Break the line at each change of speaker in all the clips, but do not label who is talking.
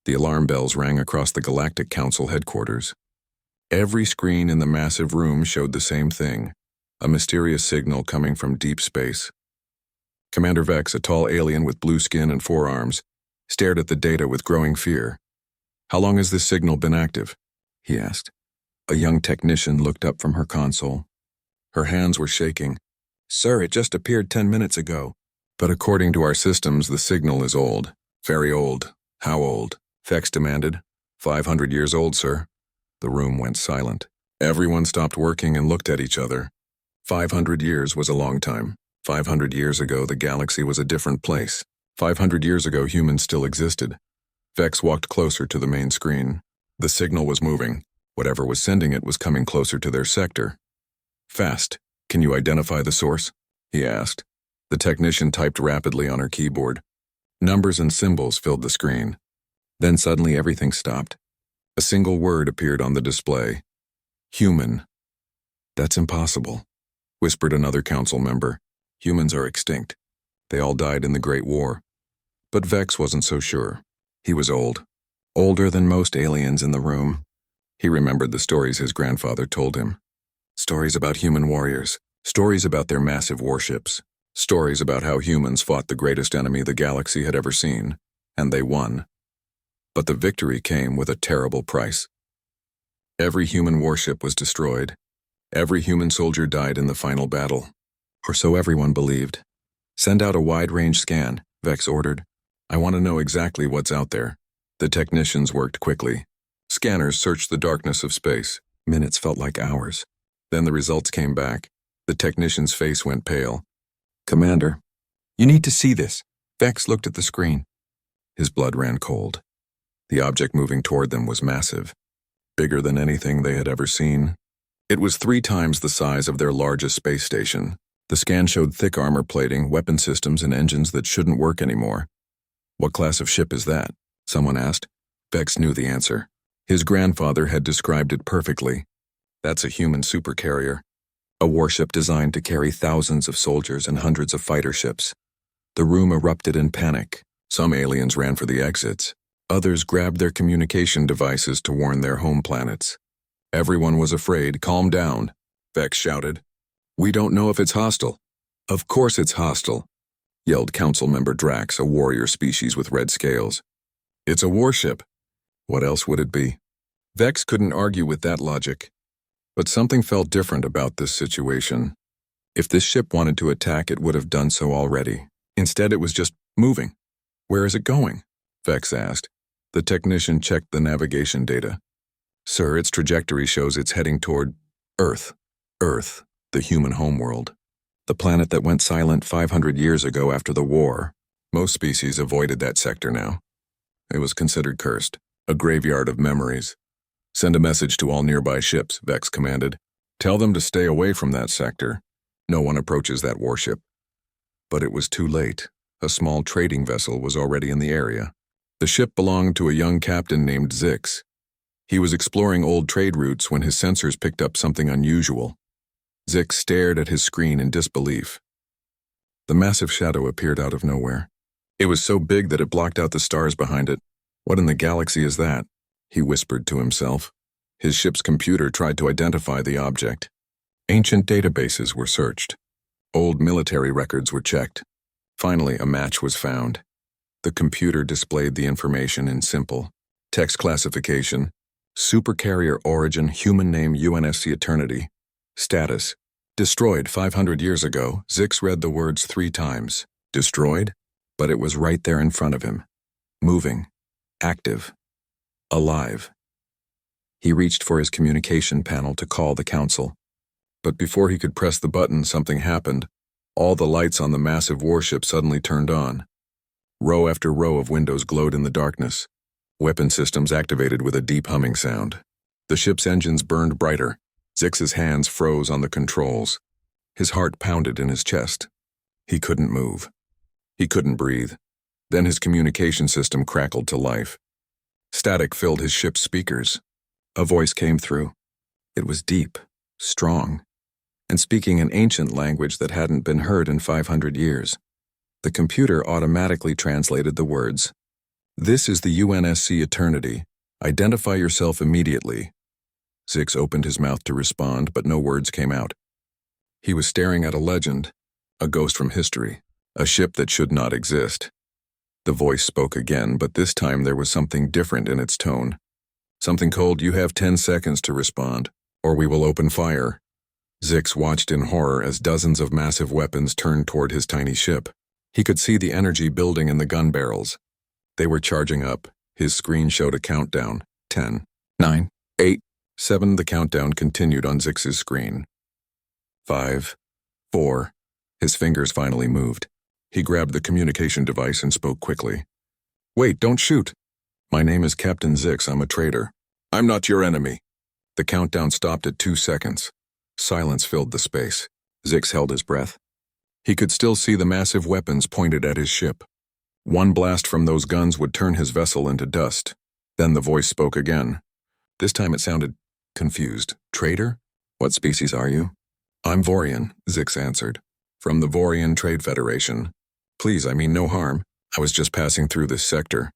The alarm bells rang across the Galactic Council headquarters. Every screen in the massive room showed the same thing, a mysterious signal coming from deep space. Commander Vex, a tall alien with blue skin and 4 arms, stared at the data with growing fear. "How long has this signal been active?" he asked. A young technician looked up from her console. Her hands were shaking. "Sir, it just appeared 10 minutes ago." "But according to our systems, the signal is old. Very old." "How old?" Vex demanded. 500 years old, sir." The room went silent. Everyone stopped working and looked at each other. 500 years was a long time. 500 years ago, the galaxy was a different place. 500 years ago, humans still existed. Vex walked closer to the main screen. The signal was moving. Whatever was sending it was coming closer to their sector. "Fast. Can you identify the source?" he asked. The technician typed rapidly on her keyboard. Numbers and symbols filled the screen. Then suddenly everything stopped. A single word appeared on the display. "Human." "That's impossible," whispered another council member. "Humans are extinct. They all died in the Great War." But Vex wasn't so sure. He was old. Older than most aliens in the room. He remembered the stories his grandfather told him. Stories about human warriors. Stories about their massive warships. Stories about how humans fought the greatest enemy the galaxy had ever seen. And they won. But the victory came with a terrible price. Every human warship was destroyed. Every human soldier died in the final battle. Or so everyone believed. "Send out a wide-range scan," Vex ordered. "I want to know exactly what's out there." The technicians worked quickly. Scanners searched the darkness of space. Minutes felt like hours. Then the results came back. The technician's face went pale. "Commander, you need to see this." Vex looked at the screen. His blood ran cold. The object moving toward them was massive. Bigger than anything they had ever seen. It was 3 times the size of their largest space station. The scan showed thick armor plating, weapon systems, and engines that shouldn't work anymore. "What class of ship is that?" someone asked. Vex knew the answer. His grandfather had described it perfectly. "That's a human supercarrier. A warship designed to carry thousands of soldiers and hundreds of fighter ships." The room erupted in panic. Some aliens ran for the exits. Others grabbed their communication devices to warn their home planets. Everyone was afraid. "Calm down," Vex shouted. "We don't know if it's hostile." "Of course it's hostile," yelled Council Member Drax, a warrior species with red scales. "It's a warship. What else would it be?" Vex couldn't argue with that logic. But something felt different about this situation. If this ship wanted to attack, it would have done so already. Instead, it was just moving. "Where is it going?" Vex asked. The technician checked the navigation data. "Sir, its trajectory shows it's heading toward Earth. Earth, the human homeworld. The planet that went silent 500 years ago after the war. Most species avoided that sector now. It was considered cursed, a graveyard of memories. "Send a message to all nearby ships," Vex commanded. "Tell them to stay away from that sector. No one approaches that warship." But it was too late. A small trading vessel was already in the area. The ship belonged to a young captain named Zix. He was exploring old trade routes when his sensors picked up something unusual. Zix stared at his screen in disbelief. The massive shadow appeared out of nowhere. It was so big that it blocked out the stars behind it. "What in the galaxy is that?" he whispered to himself. His ship's computer tried to identify the object. Ancient databases were searched. Old military records were checked. Finally, a match was found. The computer displayed the information in simple text classification: supercarrier origin, human name UNSC Eternity. Status: destroyed 500 years ago. Zix read the words 3 times. Destroyed? But it was right there in front of him. Moving. Active. Alive. He reached for his communication panel to call the council. But before he could press the button, something happened. All the lights on the massive warship suddenly turned on. Row after row of windows glowed in the darkness. Weapon systems activated with a deep humming sound. The ship's engines burned brighter. Zix's hands froze on the controls. His heart pounded in his chest. He couldn't move. He couldn't breathe. Then his communication system crackled to life. Static filled his ship's speakers. A voice came through. It was deep, strong, and speaking an ancient language that hadn't been heard in 500 years. The computer automatically translated the words. This is the UNSC Eternity. Identify yourself immediately. Zix opened his mouth to respond, but no words came out. He was staring at a legend, a ghost from history, a ship that should not exist. The voice spoke again, but this time there was something different in its tone. Something cold. You have 10 seconds to respond, or we will open fire. Zix watched in horror as dozens of massive weapons turned toward his tiny ship. He could see the energy building in the gun barrels. They were charging up. His screen showed a countdown. 10, 9, 8, 7. The countdown continued on Zix's screen. 5, 4. His fingers finally moved. He grabbed the communication device and spoke quickly. Wait, don't shoot. My name is Captain Zix. I'm a traitor. I'm not your enemy. The countdown stopped at 2 seconds. Silence filled the space. Zix held his breath. He could still see the massive weapons pointed at his ship. One blast from those guns would turn his vessel into dust. Then the voice spoke again. This time it sounded confused. Traitor? What species are you? I'm Vorian, Zix answered. From the Vorian Trade Federation. Please, I mean no harm. I was just passing through this sector.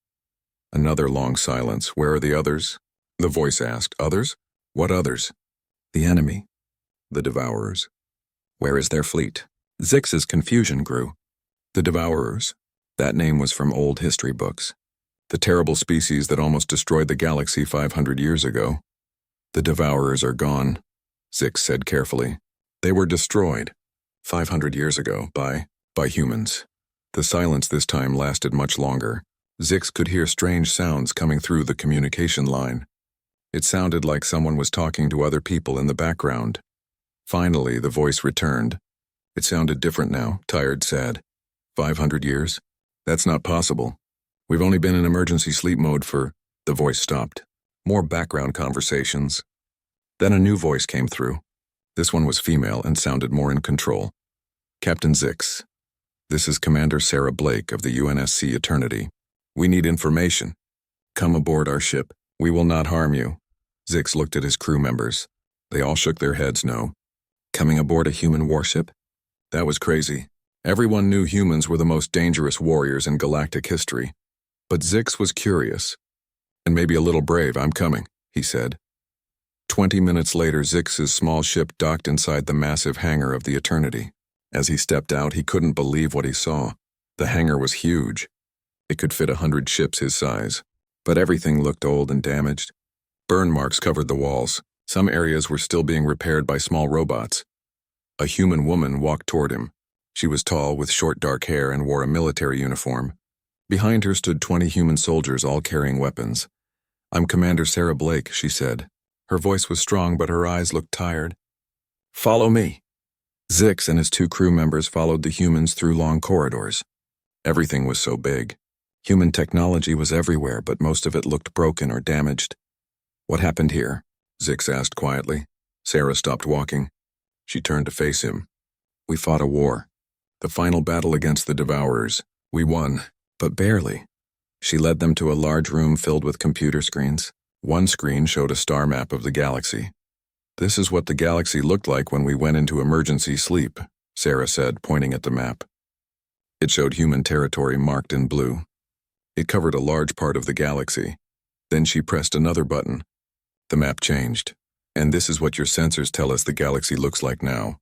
Another long silence. Where are the others? The voice asked. Others? What others? The enemy. The Devourers. Where is their fleet? Zix's confusion grew. The Devourers. That name was from old history books. The terrible species that almost destroyed the galaxy 500 years ago. The Devourers are gone, Zix said carefully. They were destroyed 500 years ago by humans. The silence this time lasted much longer. Zix could hear strange sounds coming through the communication line. It sounded like someone was talking to other people in the background. Finally, the voice returned. It sounded different now, tired, sad. 500 years? That's not possible. We've only been in emergency sleep mode for... The voice stopped. More background conversations. Then a new voice came through. This one was female and sounded more in control. Captain Zix. This is Commander Sarah Blake of the UNSC Eternity. We need information. Come aboard our ship. We will not harm you. Zix looked at his crew members. They all shook their heads no. Coming aboard a human warship? That was crazy. Everyone knew humans were the most dangerous warriors in galactic history. But Zix was curious. And maybe a little brave. I'm coming, he said. 20 minutes later, Zix's small ship docked inside the massive hangar of the Eternity. As he stepped out, he couldn't believe what he saw. The hangar was huge. It could fit 100 ships his size. But everything looked old and damaged. Burn marks covered the walls. Some areas were still being repaired by small robots. A human woman walked toward him. She was tall, with short dark hair, and wore a military uniform. Behind her stood 20 human soldiers, all carrying weapons. I'm Commander Sarah Blake, she said. Her voice was strong, but her eyes looked tired. Follow me. Zix and his 2 crew members followed the humans through long corridors. Everything was so big. Human technology was everywhere, but most of it looked broken or damaged. What happened here? Zix asked quietly. Sarah stopped walking. She turned to face him. We fought a war. The final battle against the Devourers. We won, but barely. She led them to a large room filled with computer screens. One screen showed a star map of the galaxy. This is what the galaxy looked like when we went into emergency sleep, Sarah said, pointing at the map. It showed human territory marked in blue. It covered a large part of the galaxy. Then she pressed another button. The map changed. And this is what your sensors tell us the galaxy looks like now.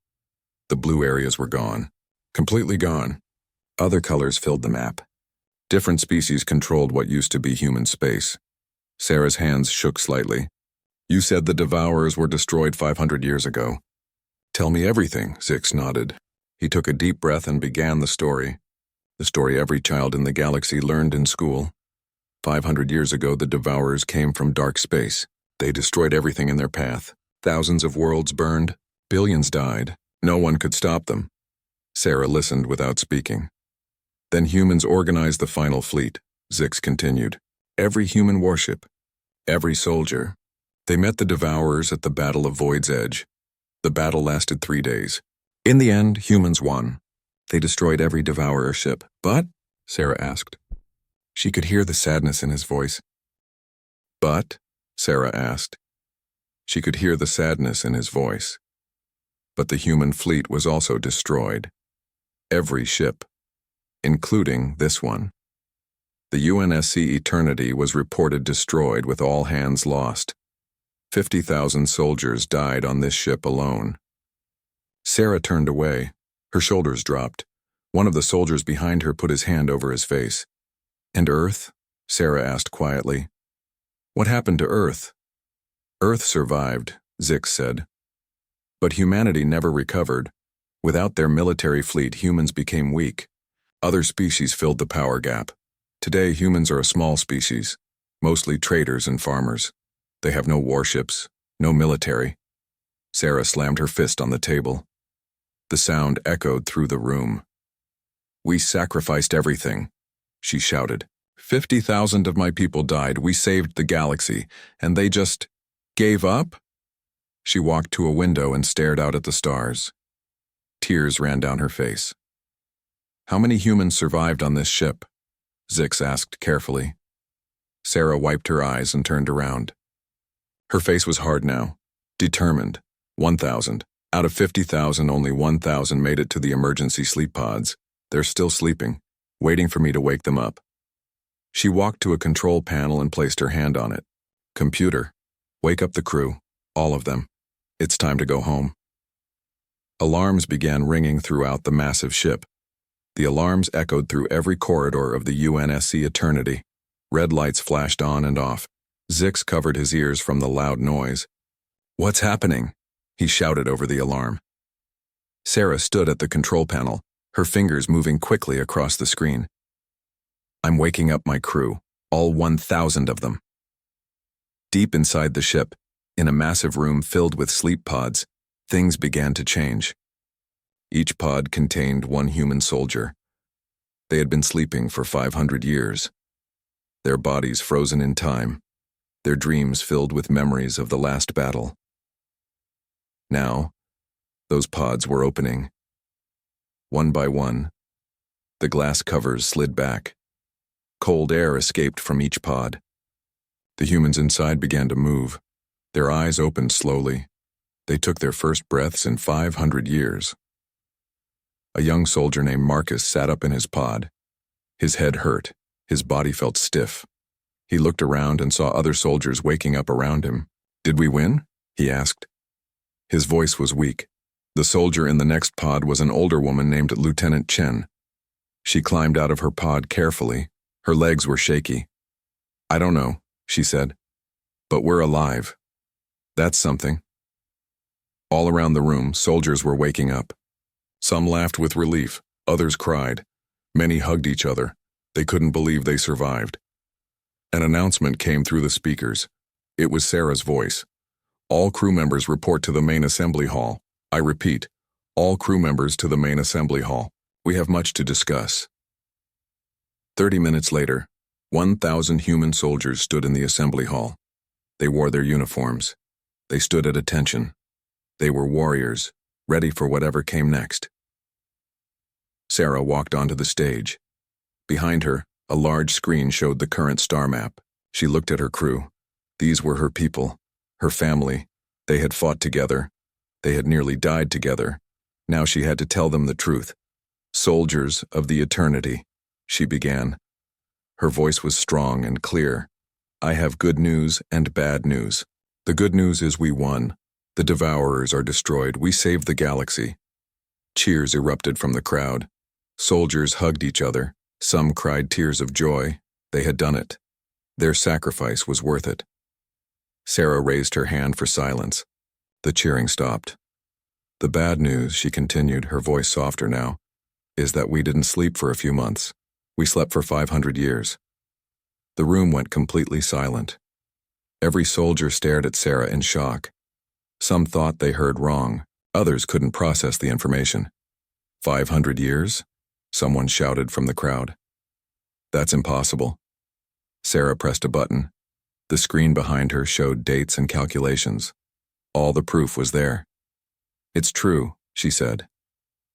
The blue areas were gone. Completely gone. Other colors filled the map. Different species controlled what used to be human space. Sarah's hands shook slightly. You said the Devourers were destroyed 500 years ago. Tell me everything, Zix nodded. He took a deep breath and began the story. The story every child in the galaxy learned in school. 500 years ago, the Devourers came from dark space. They destroyed everything in their path. Thousands of worlds burned. Billions died. No one could stop them. Sarah listened without speaking. Then humans organized the final fleet, Zix continued. Every human warship. Every soldier. They met the Devourers at the Battle of Void's Edge. The battle lasted 3 days. In the end, humans won. They destroyed every Devourer ship. But? Sarah asked. She could hear the sadness in his voice. But? Sarah asked. She could hear the sadness in his voice. But the human fleet was also destroyed. Every ship. Including this one. The UNSC Eternity was reported destroyed with all hands lost. 50,000 soldiers died on this ship alone. Sarah turned away. Her shoulders dropped. One of the soldiers behind her put his hand over his face. "And Earth?" Sarah asked quietly. "What happened to Earth?" "Earth survived," Zix said. "But humanity never recovered. Without their military fleet, humans became weak. Other species filled the power gap. Today, humans are a small species, mostly traders and farmers. They have no warships, no military." Sarah slammed her fist on the table. The sound echoed through the room. "We sacrificed everything," she shouted. 50,000 of my people died. We saved the galaxy, and they just gave up?" She walked to a window and stared out at the stars. Tears ran down her face. "How many humans survived on this ship?" Zix asked carefully. Sarah wiped her eyes and turned around. Her face was hard now, determined. 1,000. Out of 50,000, only 1,000 made it to the emergency sleep pods. They're still sleeping, waiting for me to wake them up. She walked to a control panel and placed her hand on it. "Computer, wake up the crew, all of them. It's time to go home." Alarms began ringing throughout the massive ship. The alarms echoed through every corridor of the UNSC Eternity. Red lights flashed on and off. Zix covered his ears from the loud noise. "What's happening?" he shouted over the alarm. Sarah stood at the control panel, her fingers moving quickly across the screen. "I'm waking up my crew, all 1,000 of them." Deep inside the ship, in a massive room filled with sleep pods, things began to change. Each pod contained one human soldier. They had been sleeping for 500 years. Their bodies frozen in time, their dreams filled with memories of the last battle. Now, those pods were opening. One by one, the glass covers slid back. Cold air escaped from each pod. The humans inside began to move. Their eyes opened slowly. They took their first breaths in 500 years. A young soldier named Marcus sat up in his pod. His head hurt. His body felt stiff. He looked around and saw other soldiers waking up around him. "Did we win?" he asked. His voice was weak. The soldier in the next pod was an older woman named Lieutenant Chen. She climbed out of her pod carefully. Her legs were shaky. "I don't know," she said, "but we're alive. That's something." All around the room, soldiers were waking up. Some laughed with relief, others cried. Many hugged each other. They couldn't believe they survived. An announcement came through the speakers. It was Sarah's voice. "All crew members report to the main assembly hall. I repeat, all crew members to the main assembly hall. We have much to discuss." 30 minutes later, 1,000 human soldiers stood in the assembly hall. They wore their uniforms. They stood at attention. They were warriors, ready for whatever came next. Sarah walked onto the stage. Behind her, a large screen showed the current star map. She looked at her crew. These were her people, her family. They had fought together. They had nearly died together. Now she had to tell them the truth. "Soldiers of the Eternity," she began. Her voice was strong and clear. "I have good news and bad news. The good news is we won. The Devourers are destroyed. We saved the galaxy." Cheers erupted from the crowd. Soldiers hugged each other. Some cried tears of joy. They had done it. Their sacrifice was worth it. Sarah raised her hand for silence. The cheering stopped. "The bad news," she continued, her voice softer now, "is that we didn't sleep for a few months. We slept for 500 years. The room went completely silent. Every soldier stared at Sarah in shock. Some thought they heard wrong. Others couldn't process the information. 500 years? Someone shouted from the crowd. "That's impossible." Sarah pressed a button. The screen behind her showed dates and calculations. All the proof was there. "It's true," she said.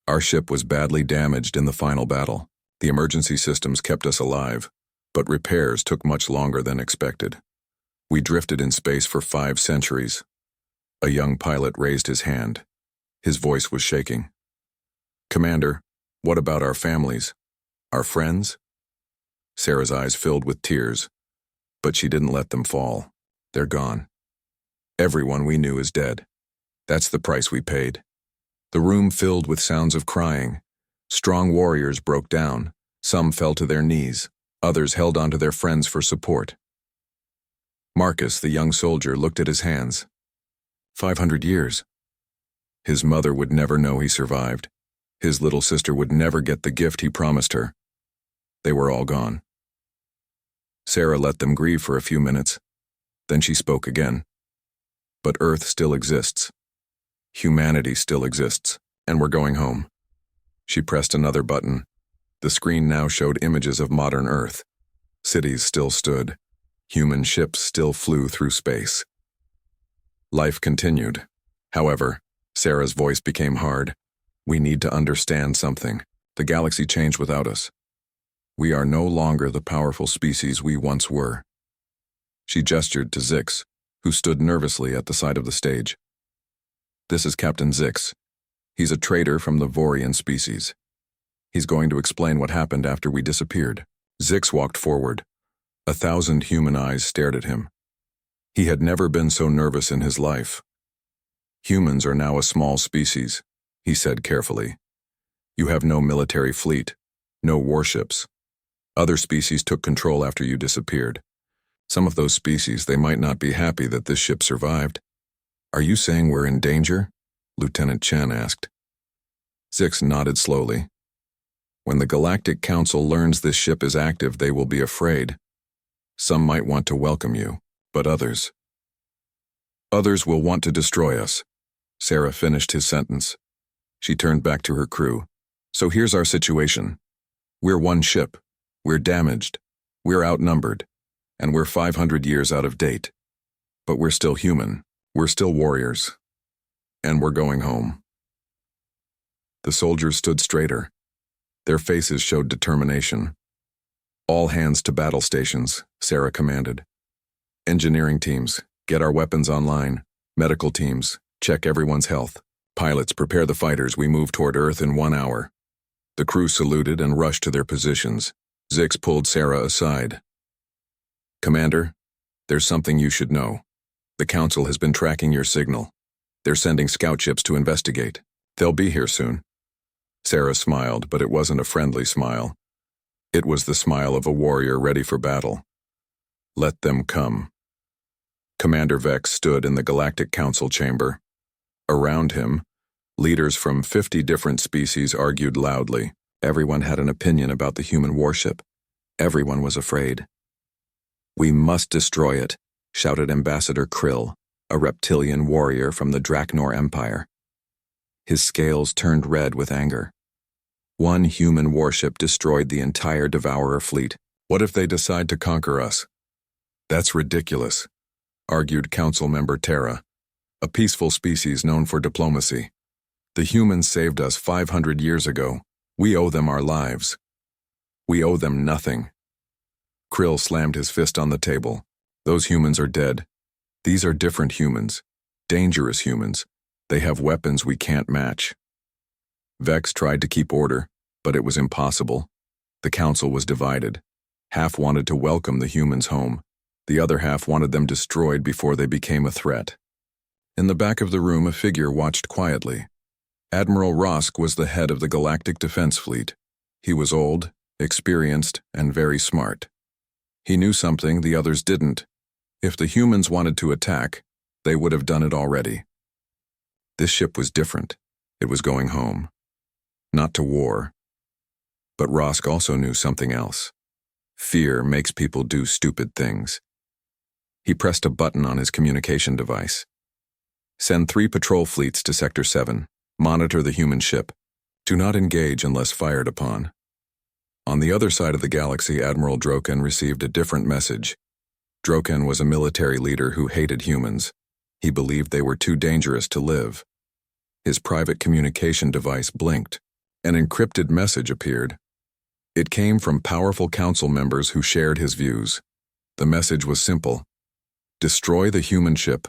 "Our ship was badly damaged in the final battle. The emergency systems kept us alive, but repairs took much longer than expected. We drifted in space for 5 centuries. A young pilot raised his hand. His voice was shaking. "Commander, what about our families? Our friends?" Sarah's eyes filled with tears, but she didn't let them fall. They're gone. Everyone we knew is dead. That's the price we paid. The room filled with sounds of crying. Strong warriors broke down. Some fell to their knees. Others held onto their friends for support. Marcus, the young soldier, looked at his hands. 500 years. His mother would never know he survived. His little sister would never get the gift he promised her. They were all gone. Sarah let them grieve for a few minutes. Then she spoke again. But Earth still exists. Humanity still exists, and we're going home. She pressed another button. The screen now showed images of modern Earth. Cities still stood. Human ships still flew through space. Life continued. However, Sarah's voice became hard. We need to understand something. The galaxy changed without us. We are no longer the powerful species we once were. She gestured to Zix, who stood nervously at the side of the stage. This is Captain Zix. He's a trader from the Vorian species. He's going to explain what happened after we disappeared. Zix walked forward. 1,000 human eyes stared at him. He had never been so nervous in his life. Humans are now a small species, he said carefully. You have no military fleet, no warships. Other species took control after you disappeared. Some of those species, they might not be happy that this ship survived. Are you saying we're in danger? Lieutenant Chen asked. Zix nodded slowly. When the Galactic Council learns this ship is active, they will be afraid. Some might want to welcome you, but others will want to destroy us. Sarah finished his sentence. She turned back to her crew. So here's our situation. We're one ship. We're damaged. We're outnumbered. And we're 500 years out of date. But we're still human. We're still warriors. And we're going home. The soldiers stood straighter. Their faces showed determination. All hands to battle stations, Sarah commanded. Engineering teams, get our weapons online. Medical teams, check everyone's health. Pilots, prepare the fighters. We move toward Earth in 1 hour. The crew saluted and rushed to their positions. Zix pulled Sarah aside. Commander, there's something you should know. The Council has been tracking your signal. They're sending scout ships to investigate. They'll be here soon. Sarah smiled, but it wasn't a friendly smile. It was the smile of a warrior ready for battle. Let them come. Commander Vex stood in the Galactic Council chamber. Around him, leaders from 50 different species argued loudly. Everyone had an opinion about the human warship. Everyone was afraid. We must destroy it, shouted Ambassador Krill, a reptilian warrior from the Draknor Empire. His scales turned red with anger. One human warship destroyed the entire Devourer fleet. What if they decide to conquer us? That's ridiculous, argued Council Member Terra, a peaceful species known for diplomacy. The humans saved us 500 years ago. We owe them our lives. We owe them nothing. Krill slammed his fist on the table. Those humans are dead. These are different humans. Dangerous humans. They have weapons we can't match. Vex tried to keep order, but it was impossible. The council was divided. Half wanted to welcome the humans home. The other half wanted them destroyed before they became a threat. In the back of the room, a figure watched quietly. Admiral Rosk was the head of the Galactic Defense Fleet. He was old, experienced, and very smart. He knew something the others didn't. If the humans wanted to attack, they would have done it already. This ship was different. It was going home. Not to war. But Rosk also knew something else. Fear makes people do stupid things. He pressed a button on his communication device. Send 3 patrol fleets to Sector 7. Monitor the human ship. Do not engage unless fired upon. On the other side of the galaxy, Admiral Droken received a different message. Droken was a military leader who hated humans. He believed they were too dangerous to live. His private communication device blinked. An encrypted message appeared. It came from powerful council members who shared his views. The message was simple. Destroy the human ship.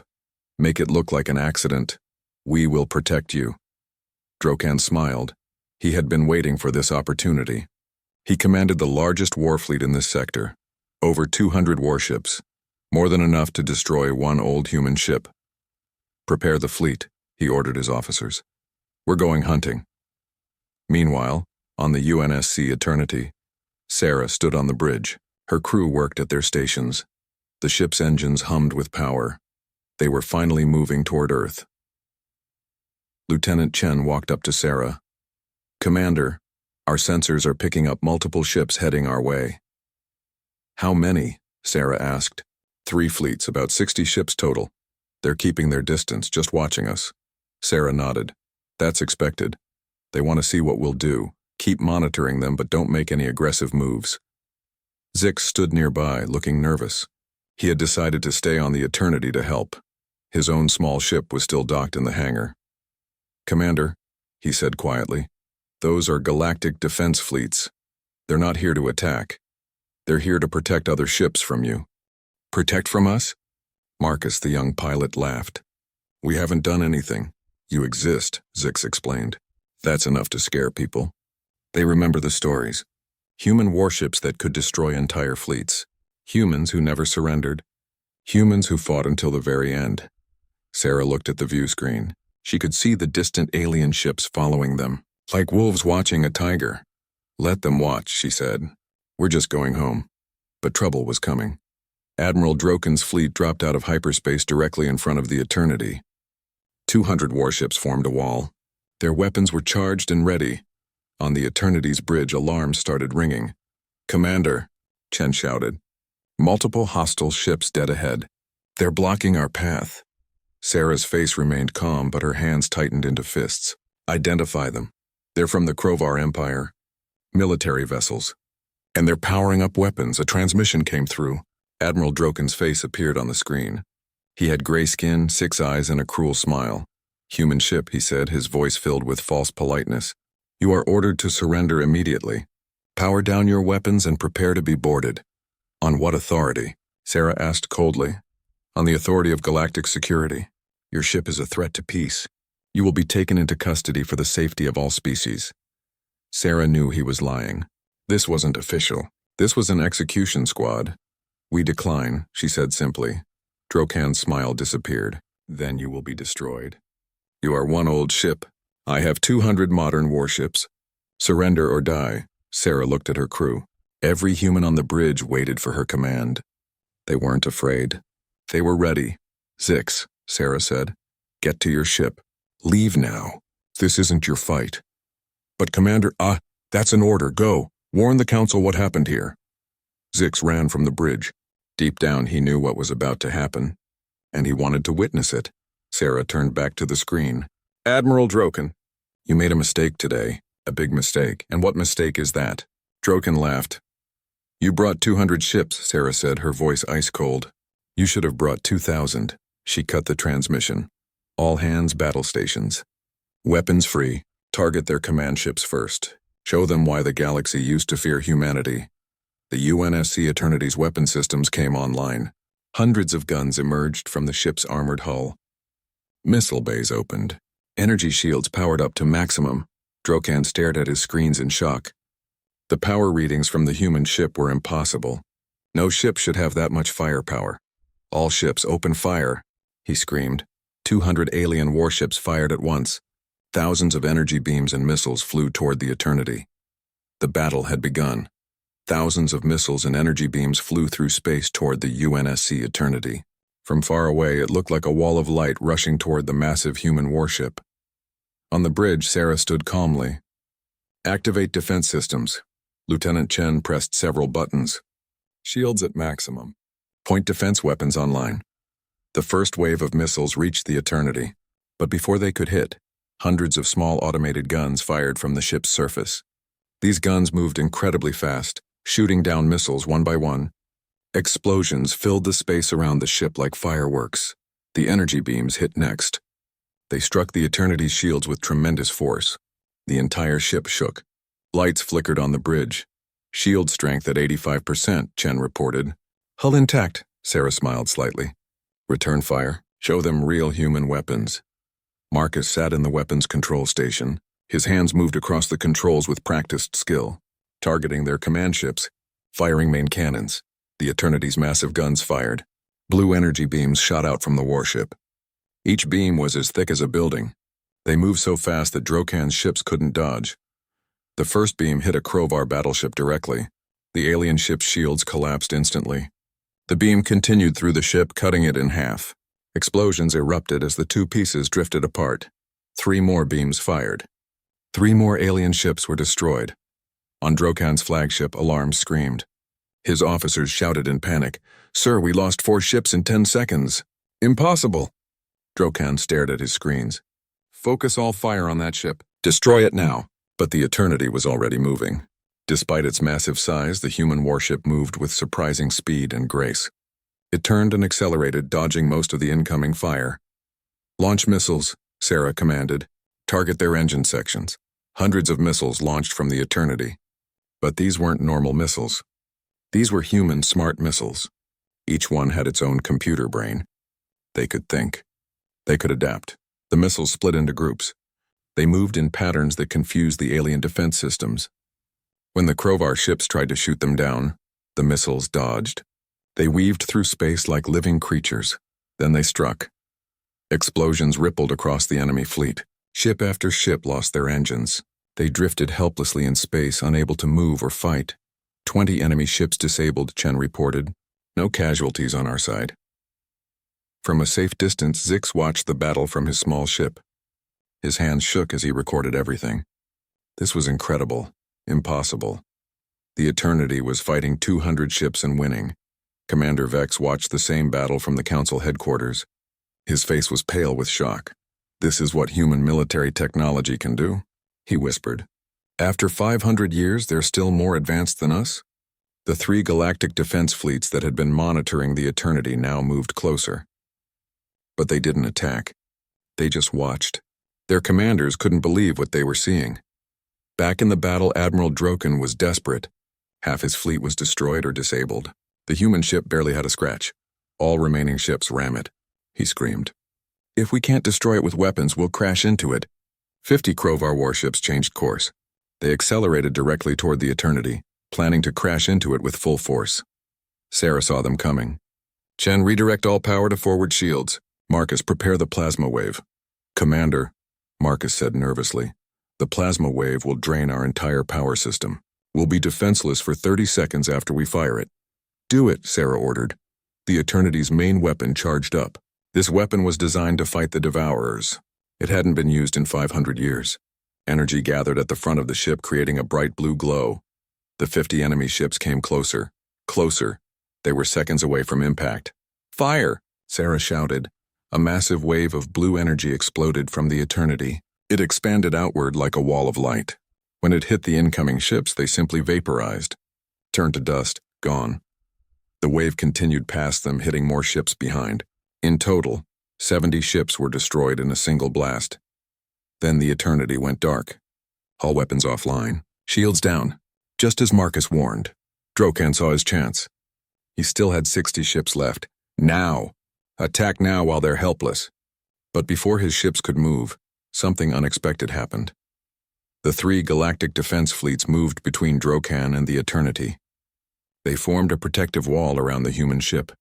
Make it look like an accident. We will protect you. Droken smiled. He had been waiting for this opportunity. He commanded the largest war fleet in this sector, over 200 warships, more than enough to destroy one old human ship. "Prepare the fleet," he ordered his officers. "We're going hunting." Meanwhile, on the UNSC Eternity, Sarah stood on the bridge. Her crew worked at their stations. The ship's engines hummed with power. They were finally moving toward Earth. Lieutenant Chen walked up to Sarah. "Commander, our sensors are picking up multiple ships heading our way." "How many?" Sarah asked. "3 fleets, about 60 ships total. They're keeping their distance, just watching us." Sarah nodded. "That's expected. They want to see what we'll do. Keep monitoring them, but don't make any aggressive moves." Zix stood nearby, looking nervous. He had decided to stay on the Eternity to help. His own small ship was still docked in the hangar. "Commander," he said quietly, "those are galactic defense fleets. They're not here to attack. They're here to protect other ships from you." "Protect from us?" Marcus, the young pilot, laughed. "We haven't done anything. You exist," Zix explained. "That's enough to scare people. They remember the stories. Human warships that could destroy entire fleets. Humans who never surrendered. Humans who fought until the very end." Sarah looked at the view screen. She could see the distant alien ships following them, like wolves watching a tiger. "Let them watch," she said. "We're just going home." But trouble was coming. Admiral Droken's fleet dropped out of hyperspace directly in front of the Eternity. 200 warships formed a wall. Their weapons were charged and ready. On the Eternity's bridge, alarms started ringing. "Commander," Chen shouted. "Multiple hostile ships dead ahead. They're blocking our path." Sarah's face remained calm, but her hands tightened into fists. "Identify them. They're from the Krovar Empire. Military vessels. And they're powering up weapons." A transmission came through. Admiral Droken's face appeared on the screen. He had gray skin, 6 eyes, and a cruel smile. "Human ship," he said, his voice filled with false politeness. "You are ordered to surrender immediately. Power down your weapons and prepare to be boarded." "On what authority?" Sarah asked coldly. "On the authority of galactic security. Your ship is a threat to peace. You will be taken into custody for the safety of all species." Sarah knew he was lying. This wasn't official. This was an execution squad. "We decline," she said simply. Drokan's smile disappeared. "Then you will be destroyed. You are one old ship. I have 200 modern warships. Surrender or die." Sarah looked at her crew. Every human on the bridge waited for her command. They weren't afraid. They were ready. "Zix," Sarah said, "get to your ship. Leave now. This isn't your fight." "But Commander, that's an order. Go. Warn the Council what happened here." Zix ran from the bridge. Deep down, he knew what was about to happen, and he wanted to witness it. Sarah turned back to the screen. "Admiral Droken, you made a mistake today. A big mistake. And what mistake is that?" Droken laughed. "You brought 200 ships," Sarah said, her voice ice cold. "You should have brought 2,000. She cut the transmission. "All hands battle stations. Weapons free. Target their command ships first. Show them why the galaxy used to fear humanity." The UNSC Eternity's weapon systems came online. Hundreds of guns emerged from the ship's armored hull. Missile bays opened. Energy shields powered up to maximum. Drokan stared at his screens in shock. The power readings from the human ship were impossible. No ship should have that much firepower. "All ships open fire," he screamed. 200 alien warships fired at once. Thousands of energy beams and missiles flew toward the Eternity. The battle had begun. Thousands of missiles and energy beams flew through space toward the UNSC Eternity. From far away, it looked like a wall of light rushing toward the massive human warship. On the bridge, Sarah stood calmly. "Activate defense systems." Lieutenant Chen pressed several buttons. "Shields at maximum. Point defense weapons online." The first wave of missiles reached the Eternity, but before they could hit, hundreds of small automated guns fired from the ship's surface. These guns moved incredibly fast, shooting down missiles one by one. Explosions filled the space around the ship like fireworks. The energy beams hit next. They struck the Eternity's shields with tremendous force. The entire ship shook. Lights flickered on the bridge. "Shield strength at 85%, Chen reported. "Hull intact," Sarah smiled slightly. "Return fire. Show them real human weapons." Marcus sat in the weapons control station. His hands moved across the controls with practiced skill. targeting their command ships, firing main cannons. The Eternity's massive guns fired. Blue energy beams shot out from the warship. Each beam was as thick as a building. They moved so fast that Drokan's ships couldn't dodge. The first beam hit a Krovar battleship directly. The alien ship's shields collapsed instantly. The beam continued through the ship, cutting it in half. Explosions erupted as the two pieces drifted apart. 3 more beams fired. 3 more alien ships were destroyed. On Drokan's flagship, alarms screamed. His officers shouted in panic, "Sir, we lost 4 ships in 10 seconds. Impossible!" Drokan stared at his screens. "Focus all fire on that ship. Destroy it now." But the Eternity was already moving. Despite its massive size, the human warship moved with surprising speed and grace. It turned and accelerated, dodging most of the incoming fire. "Launch missiles," Sarah commanded. "Target their engine sections." Hundreds of missiles launched from the Eternity. But these weren't normal missiles. These were human smart missiles. Each one had its own computer brain. They could think. They could adapt. The missiles split into groups. They moved in patterns that confused the alien defense systems. When the Krovar ships tried to shoot them down, the missiles dodged. They weaved through space like living creatures. Then they struck. Explosions rippled across the enemy fleet. Ship after ship lost their engines. They drifted helplessly in space, unable to move or fight. 20 enemy ships disabled, Chen reported. No casualties on our side. From a safe distance, Zix watched the battle from his small ship. His hands shook as he recorded everything. This was incredible. Impossible. The Eternity was fighting 200 ships and winning. Commander Vex watched the same battle from the Council headquarters. His face was pale with shock. "This is what human military technology can do," he whispered. "After 500 years, they're still more advanced than us?" The 3 galactic defense fleets that had been monitoring the Eternity now moved closer. But they didn't attack. They just watched. Their commanders couldn't believe what they were seeing. Back in the battle, Admiral Drokan was desperate. Half his fleet was destroyed or disabled. The human ship barely had a scratch. "All remaining ships ram it," he screamed. "If we can't destroy it with weapons, we'll crash into it." 50 Krovar warships changed course. They accelerated directly toward the Eternity, planning to crash into it with full force. Sarah saw them coming. "Chen, redirect all power to forward shields. Marcus, prepare the plasma wave." "Commander," Marcus said nervously, "the plasma wave will drain our entire power system. We'll be defenseless for 30 seconds after we fire it." "Do it," Sarah ordered. The Eternity's main weapon charged up. This weapon was designed to fight the Devourers. It hadn't been used in 500 years. Energy gathered at the front of the ship, creating a bright blue glow. The 50 enemy ships came closer. Closer. They were seconds away from impact. "Fire!" Sarah shouted. A massive wave of blue energy exploded from the Eternity. It expanded outward like a wall of light. When it hit the incoming ships, they simply vaporized. Turned to dust, gone. The wave continued past them, hitting more ships behind. In total, 70 ships were destroyed in a single blast. Then the Eternity went dark. All weapons offline. Shields down. Just as Marcus warned. Drokan saw his chance. He still had 60 ships left. Now! Attack now while they're helpless. But before his ships could move, something unexpected happened. The 3 galactic defense fleets moved between Drokan and the Eternity. They formed a protective wall around the human ship.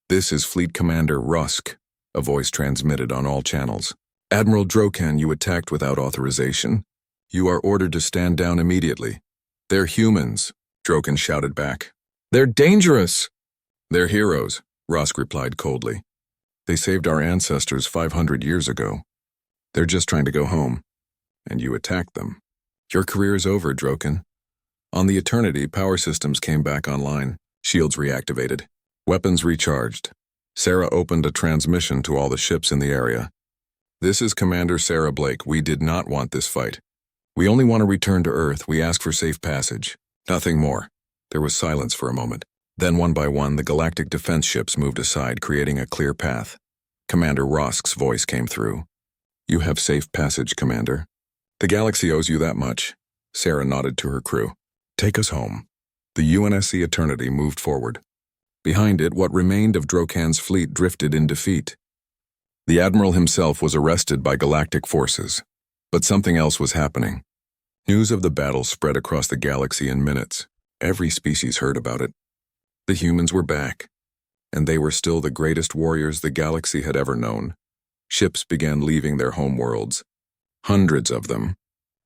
"This is Fleet Commander Rusk," a voice transmitted on all channels. "Admiral Drokan, you attacked without authorization. You are ordered to stand down immediately." "They're humans," Drokan shouted back. "They're dangerous." "They're heroes," Rusk replied coldly. "They saved our ancestors 500 years ago. They're just trying to go home. And you attacked them. Your career is over, Drokan." On the Eternity, power systems came back online. Shields reactivated. Weapons recharged. Sarah opened a transmission to all the ships in the area. "This is Commander Sarah Blake. We did not want this fight. We only want to return to Earth. We ask for safe passage. Nothing more." There was silence for a moment. Then one by one, the galactic defense ships moved aside, creating a clear path. Commander Rusk's voice came through. "You have safe passage, Commander. The galaxy owes you that much." Sarah nodded to her crew. "Take us home." The UNSC Eternity moved forward. Behind it, what remained of Drokan's fleet drifted in defeat. The Admiral himself was arrested by galactic forces. But something else was happening. News of the battle spread across the galaxy in minutes. Every species heard about it. The humans were back, and they were still the greatest warriors the galaxy had ever known. Ships began leaving their homeworlds. Hundreds of them,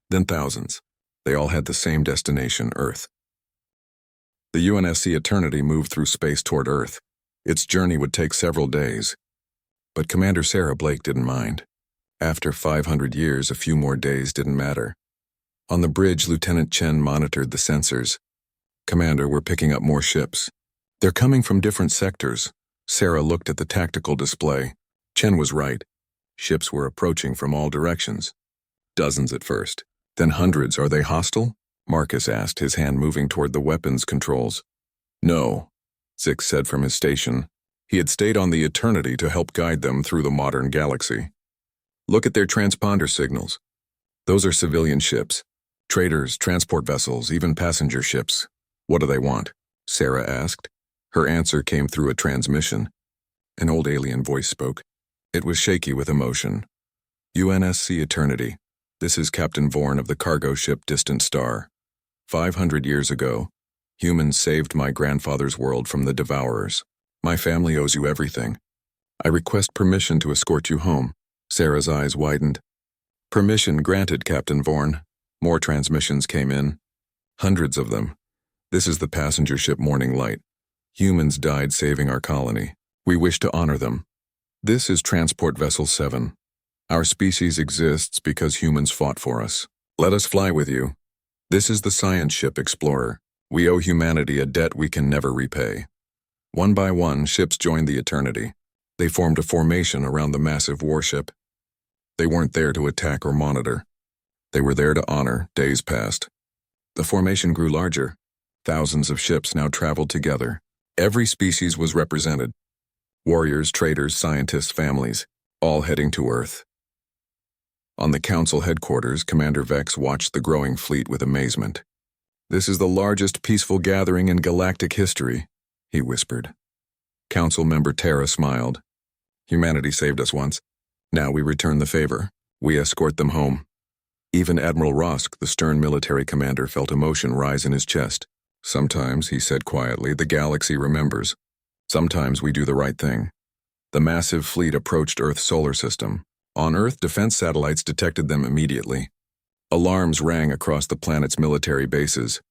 then thousands. They all had the same destination, Earth. The UNSC Eternity moved through space toward Earth. Its journey would take several days. But Commander Sarah Blake didn't mind. After 500 years, a few more days didn't matter. On the bridge, Lieutenant Chen monitored the sensors. Commander, we're picking up more ships. They're coming from different sectors. Sarah looked at the tactical display. Chen was right. Ships were approaching from all directions. Dozens at first, then hundreds. Are they hostile? Marcus asked, his hand moving toward the weapons controls. No, Zix said from his station. He had stayed on the Eternity to help guide them through the modern galaxy. Look at their transponder signals. Those are civilian ships. Traders, transport vessels, even passenger ships. What do they want? Sarah asked. Her answer came through a transmission. An old alien voice spoke. It was shaky with emotion. UNSC Eternity. This is Captain Vorn of the cargo ship Distant Star. 500 years ago, humans saved my grandfather's world from the Devourers. My family owes you everything. I request permission to escort you home. Sarah's eyes widened. Permission granted, Captain Vorn. More transmissions came in. Hundreds of them. This is the passenger ship Morning Light. Humans died saving our colony. We wish to honor them. This is Transport Vessel 7. Our species exists because humans fought for us. Let us fly with you. This is the science ship Explorer. We owe humanity a debt we can never repay. One by one, ships joined the Eternity. They formed a formation around the massive warship. They weren't there to attack or monitor. They were there to honor. Days passed. The formation grew larger. Thousands of ships now traveled together. Every species was represented. Warriors, traders, scientists, families, all heading to Earth. On the Council headquarters, Commander Vex watched the growing fleet with amazement. This is the largest peaceful gathering in galactic history, he whispered. Council member Terra smiled. Humanity saved us once. Now we return the favor. We escort them home. Even Admiral Rosk, the stern military commander, felt emotion rise in his chest. Sometimes, he said quietly, the galaxy remembers. Sometimes we do the right thing. The massive fleet approached Earth's solar system. On Earth, defense satellites detected them immediately. Alarms rang across the planet's military bases.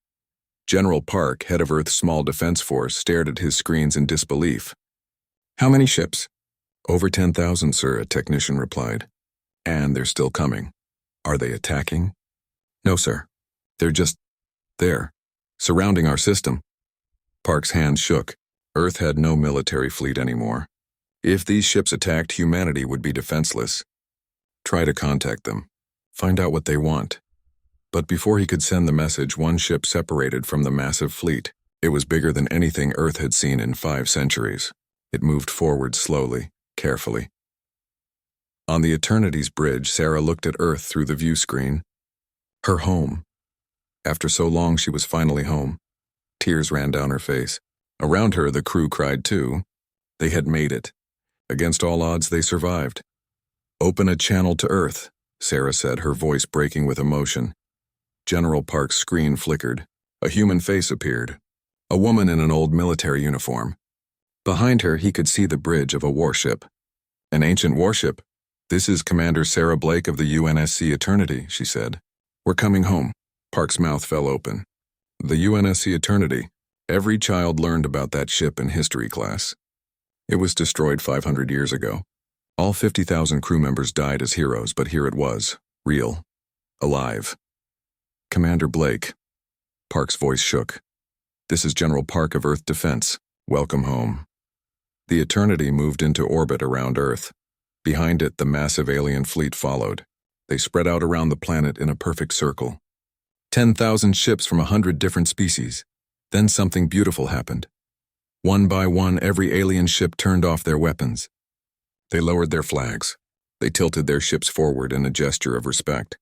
General Park, head of Earth's small defense force, stared at his screens in disbelief. How many ships? Over 10,000, sir, a technician replied. And they're still coming. Are they attacking? No, sir. They're just there, surrounding our system. Park's hand shook. Earth had no military fleet anymore. If these ships attacked, humanity would be defenseless. Try to contact them. Find out what they want. But before he could send the message, one ship separated from the massive fleet. It was bigger than anything Earth had seen in 5 centuries. It moved forward slowly, carefully. On the Eternity's bridge, Sarah looked at Earth through the view screen. Her home. After so long, she was finally home. Tears ran down her face. Around her, the crew cried too. They had made it. Against all odds, they survived. Open a channel to Earth, Sarah said, her voice breaking with emotion. General Park's screen flickered. A human face appeared. A woman in an old military uniform. Behind her, he could see the bridge of a warship. An ancient warship. This is Commander Sarah Blake of the UNSC Eternity, she said. We're coming home. Park's mouth fell open. The UNSC Eternity. Every child learned about that ship in history class. It was destroyed 500 years ago. All 50,000 crew members died as heroes, but here it was. Real. Alive. Commander Blake. Park's voice shook. This is General Park of Earth Defense. Welcome home. The Eternity moved into orbit around Earth. Behind it, the massive alien fleet followed. They spread out around the planet in a perfect circle. 10,000 ships from 100 different species. Then something beautiful happened. One by one, every alien ship turned off their weapons. They lowered their flags. They tilted their ships forward in a gesture of respect.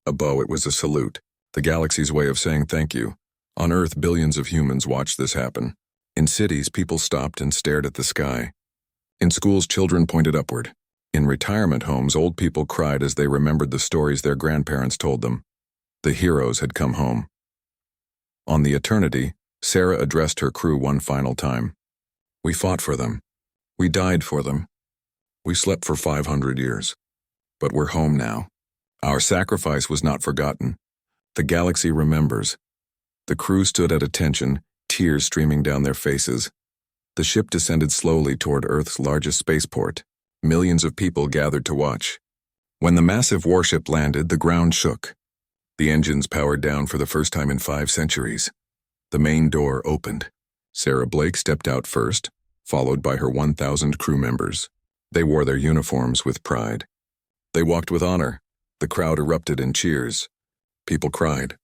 Above, it was a salute, the galaxy's way of saying thank you. On Earth, billions of humans watched this happen. In cities, people stopped and stared at the sky. In schools, children pointed upward. In retirement homes, old people cried as they remembered the stories their grandparents told them. The heroes had come home. On the Eternity, Sarah addressed her crew one final time. We fought for them. We died for them. We slept for 500 years. But we're home now. Our sacrifice was not forgotten. The galaxy remembers. The crew stood at attention, tears streaming down their faces. The ship descended slowly toward Earth's largest spaceport. Millions of people gathered to watch. When the massive warship landed, the ground shook. The engines powered down for the first time in 5 centuries. The main door opened. Sarah Blake stepped out first, followed by her 1,000 crew members. They wore their uniforms with pride. They walked with honor. The crowd erupted in cheers. People cried.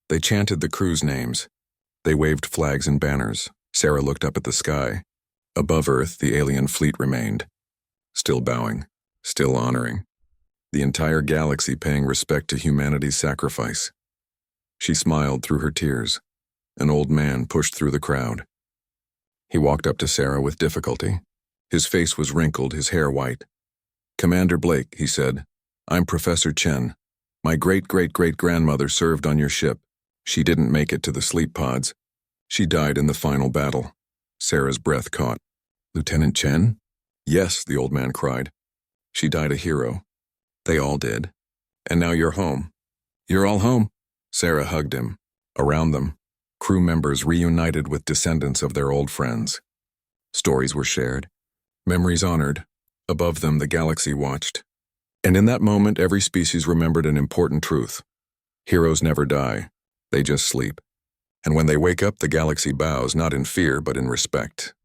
They chanted the crew's names. They waved flags and banners. Sarah looked up at the sky. Above Earth, the alien fleet remained. Still bowing, still honoring. The entire galaxy paying respect to humanity's sacrifice. She smiled through her tears. An old man pushed through the crowd. He walked up to Sarah with difficulty. His face was wrinkled, his hair white. "Commander Blake," he said, "I'm Professor Chen. My great-great-great-grandmother served on your ship. She didn't make it to the sleep pods. She died in the final battle." Sarah's breath caught. "Lieutenant Chen?" "Yes," the old man cried. "She died a hero. They all did. And now you're home. You're all home." Sarah hugged him. Around them, crew members reunited with descendants of their old friends. Stories were shared. Memories honored. Above them, the galaxy watched. And in that moment, every species remembered an important truth. Heroes never die. They just sleep. And when they wake up, the galaxy bows, not in fear, but in respect.